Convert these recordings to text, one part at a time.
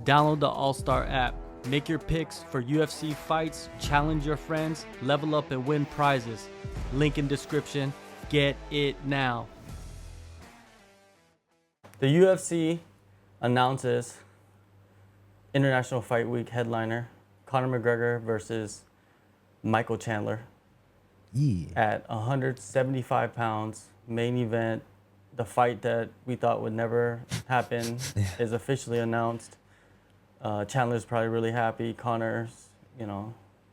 Download the AllStar app. Make your picks for UFC fights, challenge your friends, level up and win prizes. Link in description. Get it now. The UFC announces International Fight Week headliner Conor McGregor versus Michael Chandler at 175 pounds, main event. The fight that we thought would never happen is officially announced. Chandler's probably really happy. Conor's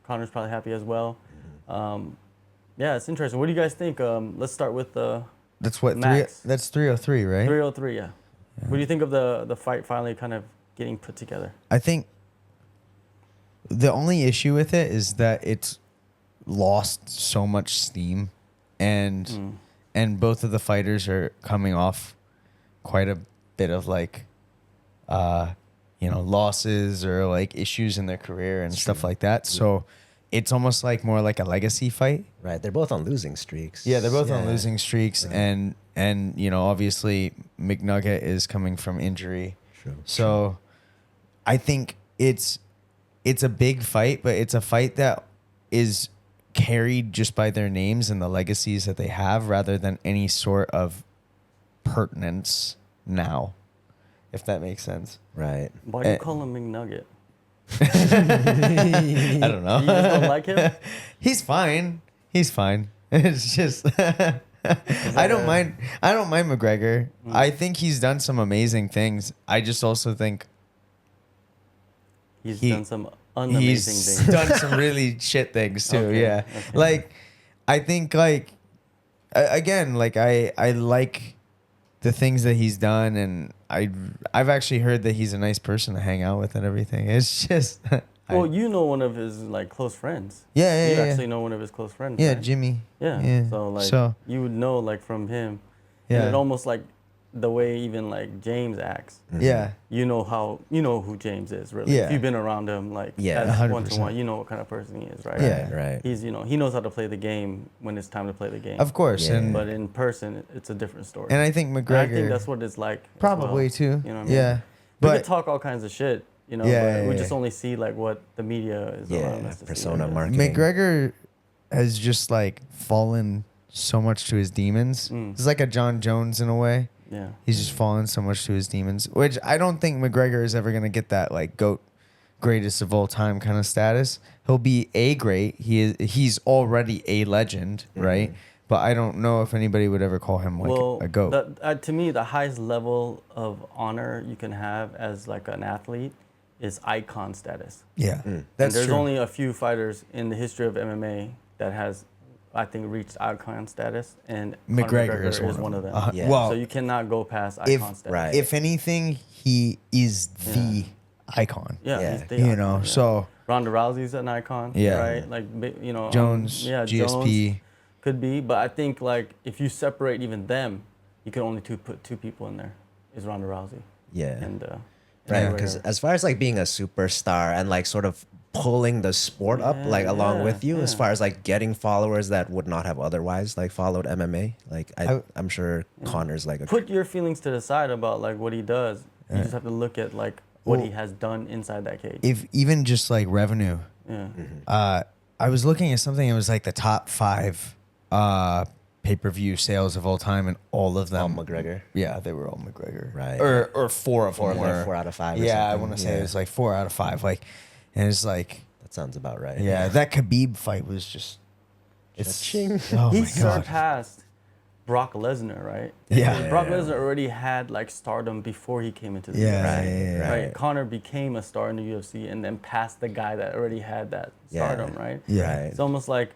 probably happy as well. Yeah, it's interesting. What do you guys think? Let's start with the That's what Max. That's 303, right? 303. Yeah. What do you think of the fight finally kind of getting put together? I think the only issue with it is that it's lost so much steam, and both of the fighters are coming off quite a bit of losses or like issues in their career and stuff like that. So it's almost like more like a legacy fight. Right. They're both on losing streaks. Yeah, they're both on losing streaks, Right. and obviously McNugget is coming from injury. True. So I think it's a big fight, but it's a fight that is carried just by their names and the legacies that they have rather than any sort of pertinence now, if that makes sense. Right. Why do you call him McNugget? I don't know. You just don't like him? He's fine. It's just I don't mind McGregor. I think he's done some amazing things. I just also think He's He- done some unamazing he's things. done some really shit things too. Okay, Yeah. okay. Like I think again, like I like the things that he's done, and I've actually heard that he's a nice person to hang out with and everything. It's just Well, you know one of his like close friends. yeah, You yeah, actually yeah. know one of his close friends. Yeah, right? Jimmy. Yeah. So you would know like from him. Yeah. And it almost like the way even like James acts. Yeah. You know who James is really. Yeah. If you've been around him like Yeah, as 100%. one-to-one, you know what kind of person he is, right? Yeah. Right. He's he knows how to play the game when it's time to play the game. Of course. Yeah. And But in person, it's a different story. and I think And McGregor I think that's what it's like. as probably well. too. You know what I mean? Yeah. We But could talk all kinds of shit, Yeah, but yeah, we yeah. just only see like what the media is around Yeah. us to see, Persona I guess. marketing. McGregor has just like fallen so much to his demons. He's like a John Jones in a way. Yeah. He's just fallen so much to his demons, which I don't think McGregor is ever gonna get that like GOAT, greatest of all time kind of status. He'll be a great. He's already a legend, right? But I don't know if anybody would ever call him like a GOAT. To me, the highest level of honor you can have as like an athlete is icon status. Yeah, And that's there's true. only a few fighters in the history of MMA that has, I think, reached icon status, and Conor McGregor is one of them. Yeah. Well, so you cannot go past if icon status. Right. if anything, he is the icon. Yeah, Yeah. he's the You icon, know, yeah. so Ronda Rousey's an icon, Yeah. right? Like, Jones, yeah, GSP. Jones could be, but I think like if you separate even them, you can only put two people in there. Is Ronda Rousey Yeah. and Right. McGregor. Because as far as like being a superstar and like sort of pulling the sport up like along yeah, with you, as yeah. far as like getting followers that would not have otherwise like followed MMA, like I'm sure Conor's like a put your feelings to the side about like what he does. You just have to look at like what he has done inside that cage. if even just like revenue, Yeah. I was looking at something. It was like the top 5 pay-per-view sales of all time, and all of them. McGregor. Yeah, they were all McGregor. Right. Or 4 of them Or like were 4 out of 5 or Yeah, I something. want to say Yeah. it was like 4 out of 5. Like, and it's like, That sounds about right. yeah, that Khabib fight was just. It's. Cha-ching. Oh He my god. surpassed Brock Lesnar, right? Yeah. Because Brock Lesnar already had like stardom before he came into the Yeah, UFC. yeah, Right. right. Conor became a star in the UFC and then passed the guy that already had that Yeah. stardom, right? Yeah. Right. It's almost like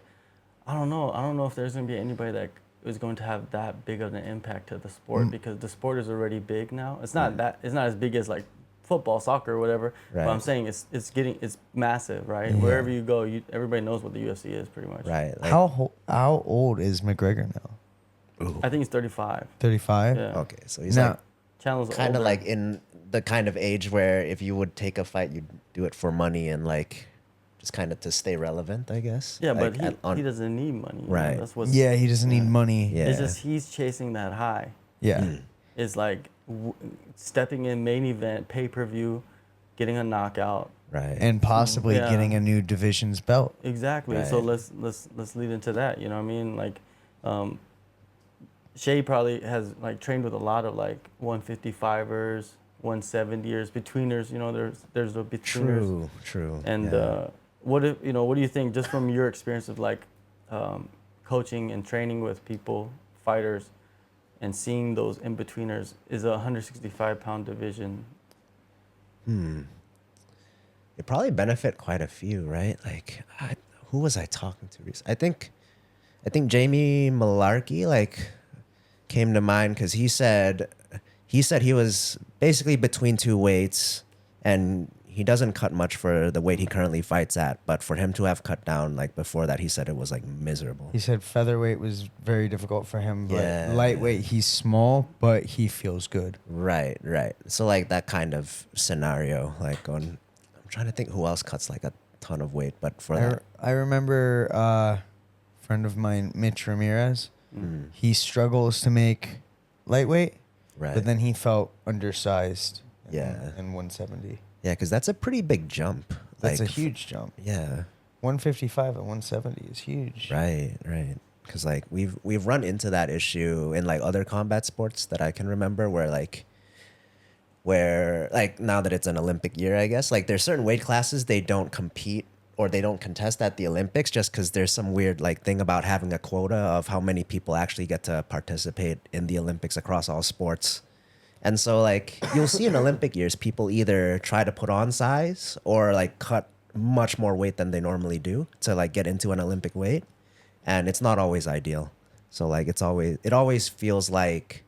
I don't know if there's gonna be anybody that is going to have that big of an impact to the sport because the sport is already big now. It's not it's not as big as like football, soccer, or whatever. Right. But I'm saying it's massive, right? Wherever you go, everybody knows what the UFC is pretty much. Right. Like, How old is McGregor now? I think he's 35. 35. Yeah. okay, so he's Now, like Chandler's kind of older. like in the kind of age where if you would take a fight, you'd do it for money and like just kind of to stay relevant, I guess. Yeah, Like, but he doesn't need money. you know? Right. That's what's yeah, he doesn't need money. Yeah. It's just he's chasing that high. Yeah. It's like stepping in main event, pay per view, getting a knockout. Right. And possibly Yeah. getting a new division's belt. Exactly. So Right. let's lead into that. You know what I mean? Like, Shay probably has like trained with a lot of like 155ers, 170ers, betweeners. You know, there's the betweeners. True. And yeah. what do you think, just from your experience of like coaching and training with people, fighters, and seeing those in betweeners, is a 165-pound division? It probably benefit quite a few, right? Like, who was I talking to recently? I think Jamie Malarkey like came to mind because he said he was basically between two weights, and he doesn't cut much for the weight he currently fights at. But for him to have cut down like before that, he said it was like miserable. He said featherweight was very difficult for him, but Yeah. lightweight, he's small, but he feels good. Right. So like that kind of scenario, like I'm trying to think who else cuts like a ton of weight, but for that. I remember a friend of mine, Mitch Ramirez, he struggles to make lightweight, Right. but then he felt undersized Yeah. in 170. Yeah, because that's a pretty big jump. That's Like, a huge jump. Yeah. 155 and 170 is huge. Right. Because like we've run into that issue in like other combat sports that I can remember, where now that it's an Olympic year, I guess, like there's certain weight classes they don't compete or they don't contest at the Olympics just because there's some weird like thing about having a quota of how many people actually get to participate in the Olympics across all sports. And so like you'll see in Olympic years, people either try to put on size or like cut much more weight than they normally do to like get into an Olympic weight. And it's not always ideal. So like it always feels like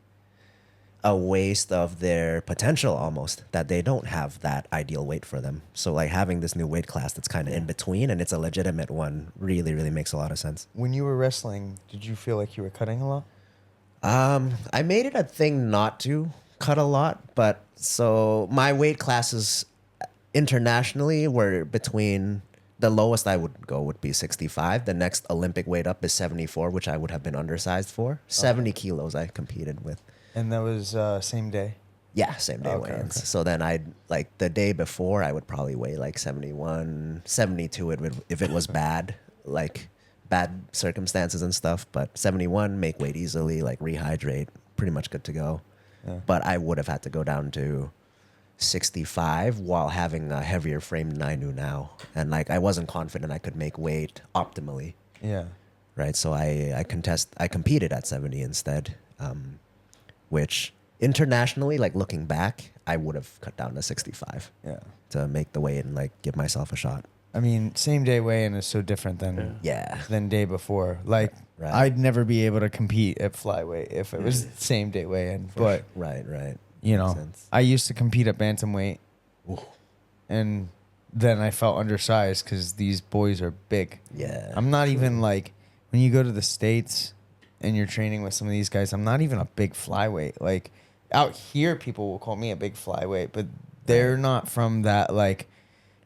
a waste of their potential almost, that they don't have that ideal weight for them. So like having this new weight class that's kind of in between and it's a legitimate one really, really makes a lot of sense. When you were wrestling, did you feel like you were cutting a lot? I made it a thing not to cut a lot, but so my weight classes internationally were between, the lowest I would go would be 65. The next Olympic weight up is 74, which I would have been undersized for. 70 kilos I competed with. And that was same day? Yeah, same day Okay, weigh-ins. okay. So then I'd like the day before I would probably weigh like 71, 72 if it was bad, like bad circumstances and stuff. But 71, make weight easily, like rehydrate, pretty much good to go. Yeah. But I would have had to go down to 65 while having a heavier frame than I do now. And like I wasn't confident I could make weight optimally. Yeah. Right. So I competed at 70 instead. Which internationally, like looking back, I would have cut down to 65 Yeah. to make the weight and like give myself a shot. I mean, same day weigh-in is so different than Yeah. day before. Like, Right. I'd never be able to compete at flyweight if it was same day weigh-in. But Right. you Makes know, sense. I used to compete at bantamweight, Ooh. and then I felt undersized because these boys are big. Yeah. I'm not even like, when you go to the States and you're training with some of these guys, I'm not even a big flyweight. Like, out here, people will call me a big flyweight, but they're not from that like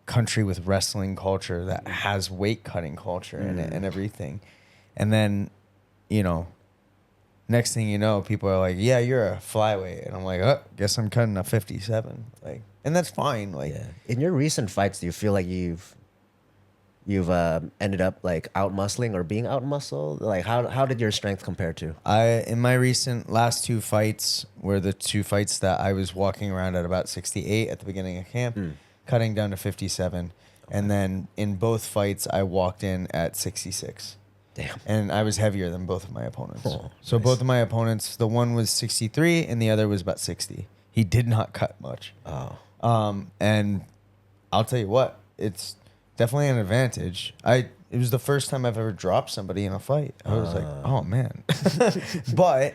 country with wrestling culture that has weight cutting culture in it and everything. And then, you know, next thing you know, people are like, "Yeah, you're a flyweight," and I'm like, "Oh, guess I'm cutting a 57." Like, and that's fine. Like, Yeah. In your recent fights, do you feel like you've ended up like out muscling or being out muscled? Like how did your strength compare to? in my recent last two fights were the two fights that I was walking around at about 68 at the beginning of camp, cutting down to 57. And then in both fights, I walked in at 66. Damn. And I was heavier than both of my opponents. Oh, So nice. both of my opponents, the one was 63 and the other was about 60. He did not cut much. Oh. And I'll tell you what, it's definitely an advantage. It was the first time I've ever dropped somebody in a fight. I was like, oh man. But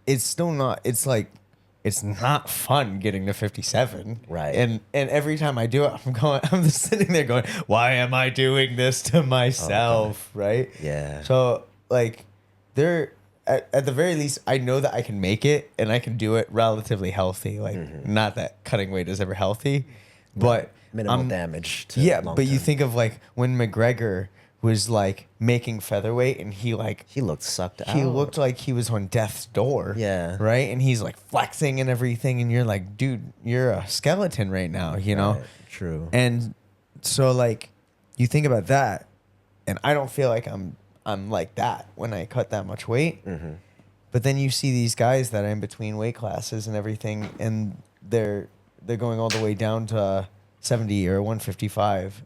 it's still not, it's like, it's not fun getting to 57. Right. And every time I do it, I'm just sitting there going, why am I doing this to myself? Right? Yeah. So like at the very least, I know that I can make it and I can do it relatively healthy. Like not that cutting weight is ever healthy, but Minimal damage to yeah, long but you term. think of like when McGregor was like making featherweight, and he looked sucked out. he looked like he was on death's door. Yeah. Right. And he's like flexing and everything, and you're like, dude, you're a skeleton right now, you know? Right, true. And so like you think about that, and I don't feel like I'm like that when I cut that much weight. Mm-hmm. But then you see these guys that are in between weight classes and everything, and they're going all the way down to 70 or 155,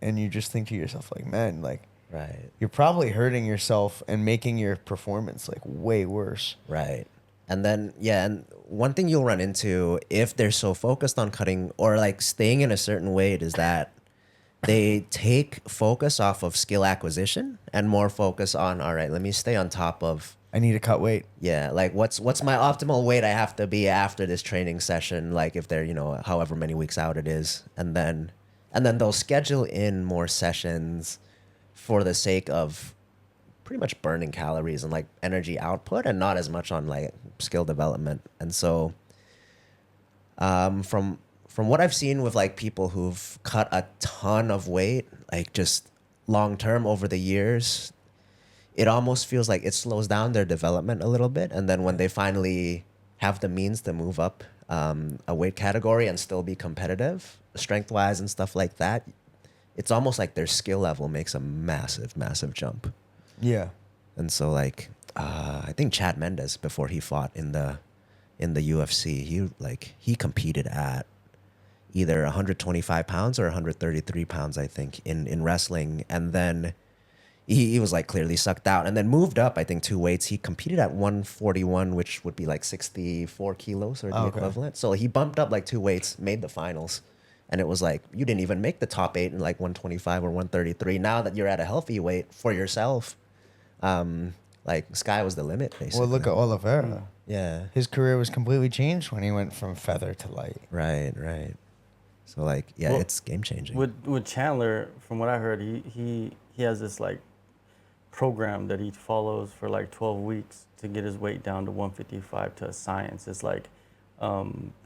and you just think to yourself like, man, like, Right. you're probably hurting yourself and making your performance like way worse. Right. And then, yeah, and one thing you'll run into if they're so focused on cutting or like staying in a certain weight is that they take focus off of skill acquisition and more focus on, all right, let me stay on top of, I need to cut weight. yeah, like what's my optimal weight I have to be after this training session, like if they're, however many weeks out it is. And then they'll schedule in more sessions for the sake of pretty much burning calories and like energy output and not as much on like skill development. And so from what I've seen with like people who've cut a ton of weight, like just long term over the years, it almost feels like it slows down their development a little bit. And then when they finally have the means to move up a weight category and still be competitive strength wise and stuff like that, it's almost like their skill level makes a massive, massive jump. Yeah. And so like, I think Chad Mendes, before he fought in the UFC, he competed at either 125 pounds or 133 pounds, I think, in wrestling. And then he was like clearly sucked out and then moved up, I think, 2 weights. He competed at 141, which would be like 64 kilos or the equivalent. So he bumped up like 2 weights, made the finals. And it was like, you didn't even make the top 8 in like 125 or 133. Now that you're at a healthy weight for yourself, like sky was the limit, basically. Well, look at Oliveira. Yeah. His career was completely changed when he went from feather to light. Right, right. So like, yeah, Well, it's game changing. With Chandler, from what I heard, he has this like program that he follows for like 12 weeks to get his weight down to 155 to a science. It's like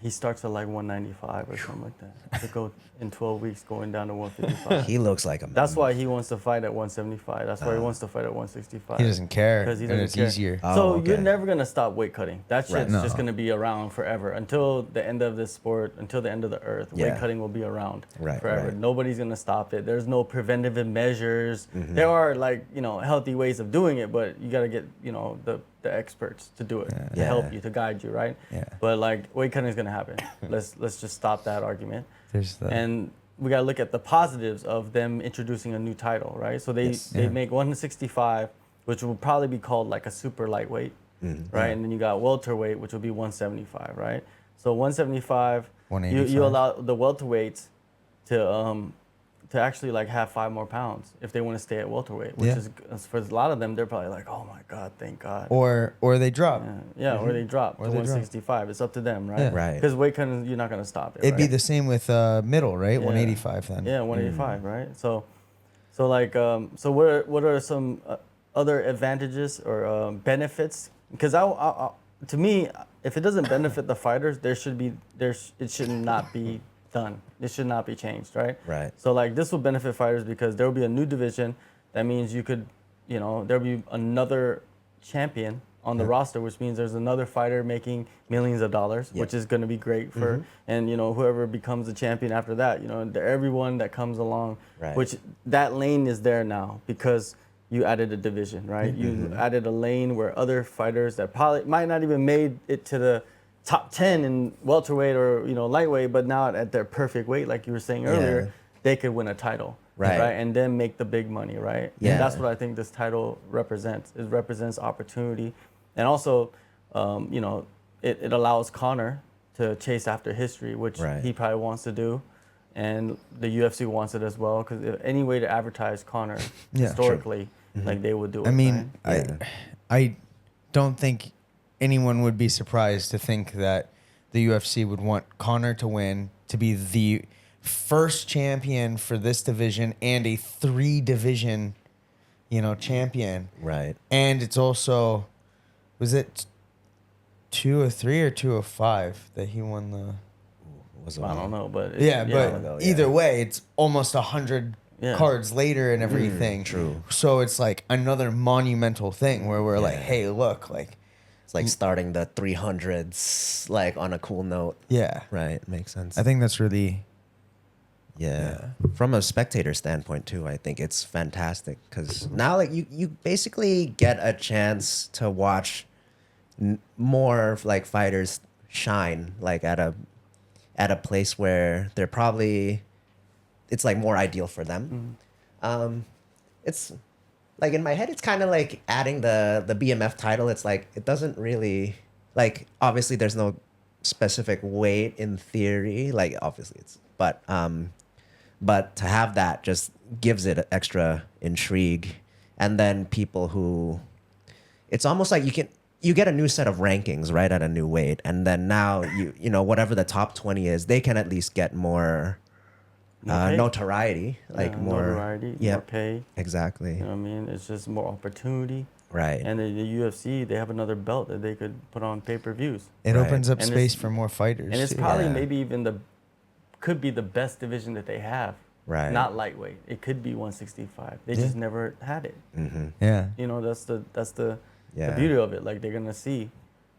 he starts at like 195 or something like that to go in 12 weeks going down to 155. He looks like a man. That's why he wants to fight at 175. That's why he wants to fight at 165. He doesn't care. Because he and doesn't it's care. easier. So okay. you're never gonna stop weight cutting. That shit's Right. just No. gonna be around forever until the end of this sport, until the end of the earth. Yeah. Weight cutting will be around Right, forever. right. Nobody's gonna stop it. There's no preventative measures. Mm-hmm. There are like healthy ways of doing it, but you gotta get the experts to do it to Yeah. help you, to guide you, right? Yeah. But like weight cutting is gonna happen. let's just stop that argument. There's the And we gotta look at the positives of them introducing a new title, right? So they Yes. they Yeah. make 165, which will probably be called like a super lightweight, right? And then you got welterweight, which will be 175, right? So 175, you 185. allow the welterweights to actually like have 5 more pounds if they want to stay at welterweight, which Yeah. is for a lot of them, they're probably like, oh my God, thank God. or they drop. Yeah, or they drop Or to they drop. 165. It's up to them, right? Yeah. Right. Because weight cutting, you're not gonna stop it. It'd be right? the same with middle, right? Yeah. 185 then. Yeah, 185, right? So like, so what are some other advantages or benefits? Because to me, if it doesn't benefit the fighters, it should not be done. It should not be changed, right? Right. So like, this will benefit fighters because there will be a new division. That means you could, there'll be another champion on the roster, which means there's another fighter making millions of dollars, which is going to be great for, and whoever becomes the champion after that, everyone that comes along, Right. which that lane is there now because you added a division, right? You added a lane where other fighters that probably might not even made it to the top 10 in welterweight or lightweight, but now at their perfect weight, like you were saying earlier, Yeah. they could win a title. Right. And then make the big money, right? Yeah. And that's what I think this title represents. It represents opportunity. And also, it allows Conor to chase after history, which Right. he probably wants to do. And the UFC wants it as well, because any way to advertise Conor Yeah, historically, like they would do it. I mean, right? Yeah. I don't think anyone would be surprised to think that the UFC would want Conor to win, to be the first champion for this division and a 3-division, champion. Right. And it's also, was it 203 or 205 that he won the? Was I don't know, but Yeah, but yeah. either way, it's almost 100 cards later and everything. True. So it's like another monumental thing where we're like, hey, look, like it's like starting the 300s like on a cool note. Yeah. Right. Makes sense. I think that's really From a spectator standpoint too, I think it's fantastic because now like you basically get a chance to watch more like fighters shine like at a place where they're probably it's like more ideal for them. It's like in my head, it's kind of like adding the BMF title. It's like it doesn't really like obviously there's no specific weight in theory. Like obviously it's but to have that just gives it extra intrigue. And then people who, it's almost like you get a new set of rankings right at a new weight, and then now you know whatever the top 20 is, they can at least get more notoriety, like more notoriety, more pay. Exactly. You know what I mean? It's just more opportunity. Right. And in the UFC, they have another belt that they could put on pay-per-views. it opens up And space for more fighters. And it's too. probably maybe even could be the best division that they have. Right. Not lightweight. It could be 165. They just never had it. Yeah. You know, that's the beauty of it. Like they're gonna see,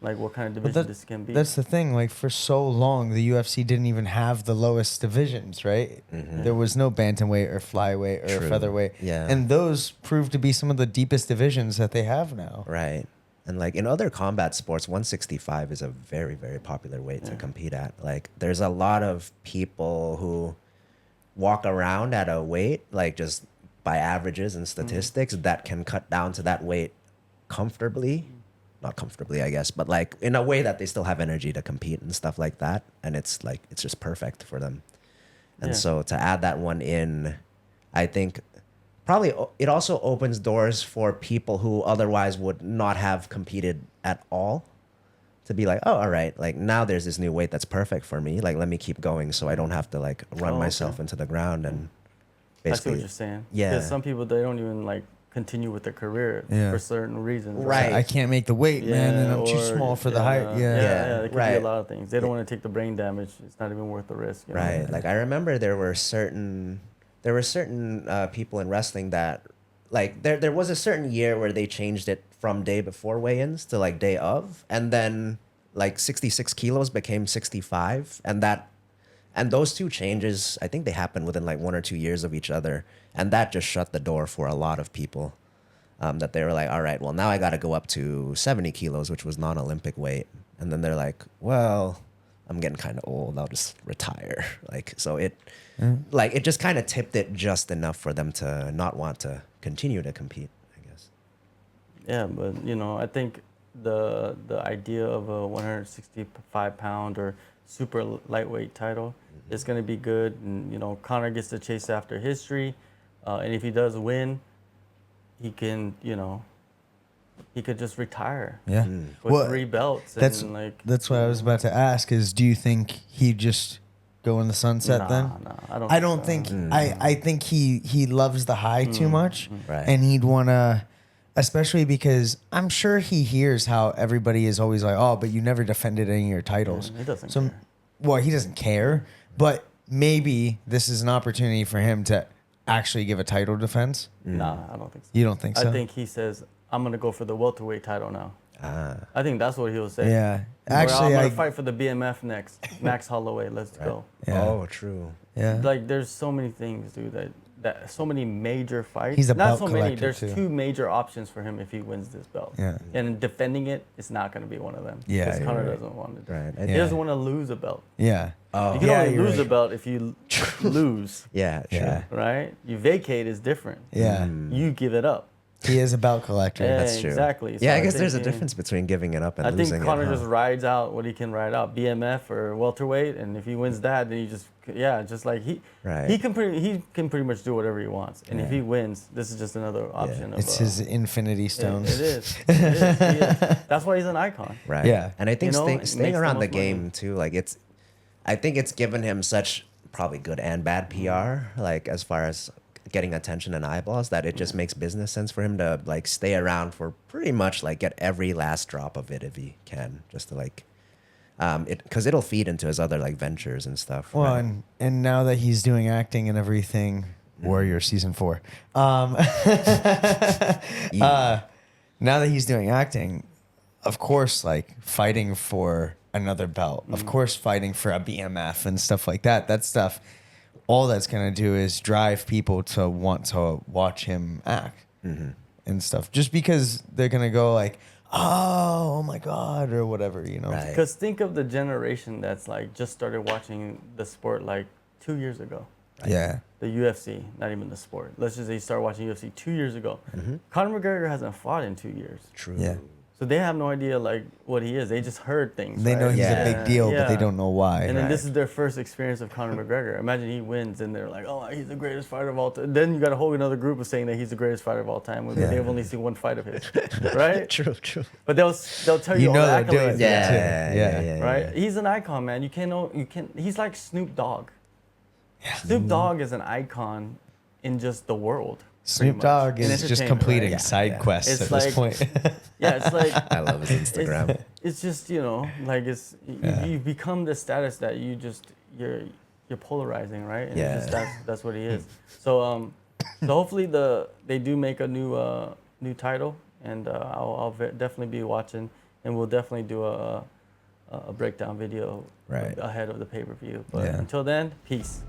like what kind of division this can be. That's the thing. Like for so long, the UFC didn't even have the lowest divisions, right? There was no bantamweight or flyweight or featherweight. Yeah. And those proved to be some of the deepest divisions that they have now. Right. And like in other combat sports, 165 is a very, very popular weight to compete at. Like there's a lot of people who walk around at a weight, like just by averages and statistics, that can cut down to that weight comfortably. Not comfortably, I guess, but like in a way that they still have energy to compete and stuff like that. And it's like, it's just perfect for them. And so to add that one in, I think probably it also opens doors for people who otherwise would not have competed at all to be like, oh, all right, like now there's this new weight that's perfect for me. Like, let me keep going so I don't have to like run myself into the ground and basically. I see what you're saying. Yeah. Because some people, they don't even like continue with their career for certain reasons. Right. I can't make the weight, man, and I'm too small for the height. Yeah, it could be a lot of things. They don't want to take the brain damage. It's not even worth the risk. You know? Right. Like I remember there were certain people in wrestling that like there was a certain year where they changed it from day before weigh-ins to like day of, and then like 66 kilos became 65, and those two changes, I think they happened within like 1 or 2 years of each other, and that just shut the door for a lot of people. That they were like, all right, well now I got to go up to 70 kilos, which was non-Olympic weight, and then they're like, well, I'm getting kind of old, I'll just retire. Like so it just kind of tipped it just enough for them to not want to continue to compete, I guess. Yeah, but you know, I think the idea of a 165-pound or super lightweight title is going to be good, and you know, Conor gets to chase after history, and if he does win, he can, you know, he could just retire. Yeah. With 3 belts. That's what I was about to ask. Is do you think he'd just go in the sunset then? No, I don't think. I think he loves the high too much, Right. and he'd wanna, especially because I'm sure he hears how everybody is always like, oh, but you never defended any of your titles. He doesn't care. Well, he doesn't care, but maybe this is an opportunity for him to actually give a title defense. Nah, I don't think so. You don't think so? I think he says, I'm going to go for the welterweight title now. I think that's what he'll say. Yeah. Actually, I'm going to fight for the BMF next. Max Holloway, let's go. Yeah. Oh, true. Yeah. Like, there's so many things, dude, that so many major fights. He's a Not belt so many. collector, There's too. 2 major options for him if he wins this belt. Yeah. And defending it, it's not going to be one of them. Yeah, Because you're Conor right. doesn't want to. Right. He doesn't want to lose a belt. Yeah. Oh. You can only you're lose a right. belt if you lose, Yeah, true. Yeah. right? You vacate is different. Yeah. You give it up. He is a belt collector. Yeah, That's true. exactly. So Yeah, I I guess think, there's a yeah. difference between giving it up and I losing think Conor it. just rides out what he can ride out, BMF or welterweight, and if he wins that, then he just like he can pretty much do whatever he wants, and if he wins, this is just another option. Of, It's his infinity stones. It is. He is. That's why he's an icon. Right. Yeah. And I think You know, it staying makes the around the most game money. too, like I think it's given him such probably good and bad PR, like as far as getting attention and eyeballs, that it just makes business sense for him to like stay around for pretty much like get every last drop of it if he can, just to like because it'll feed into his other like ventures and stuff. Well, right? and now that he's doing acting and everything, Warrior season 4. Now that he's doing acting, of course, like fighting for another belt, of course, fighting for a BMF and stuff like that. That stuff, all that's gonna do is drive people to want to watch him act and stuff. Just because they're gonna go like, oh my God, or whatever, you know. Right. Because think of the generation that's like just started watching the sport like 2 years ago. Yeah. The UFC, not even the sport. Let's just say you start watching UFC 2 years ago. Conor McGregor hasn't fought in 2 years. True. Yeah. So they have no idea like what he is. They just heard things. They know right? he's a big deal, but they don't know why. And then this is their first experience of Conor McGregor. Imagine he wins and they're like, oh, he's the greatest fighter of all time. Then you got a whole another group of saying that he's the greatest fighter of all time when they've only seen one fight of his, right? True. But they'll tell you all the they're doing accolades. that. Yeah. Right? He's an icon, man. You can't. He's like Snoop Dogg. Yeah. Snoop Dogg is an icon in just the world. Snoop Dogg In is just entertainment, completing right? side quests It's at like- this point. Yeah, it's like I love his Instagram. it's just like you become the status that you're polarizing, right? And Yeah. it's just, that's what he is. So hopefully they do make a new title, and I'll definitely be watching, and we'll definitely do a breakdown video Right. ahead of the pay-per-view. But Yeah. until then, peace.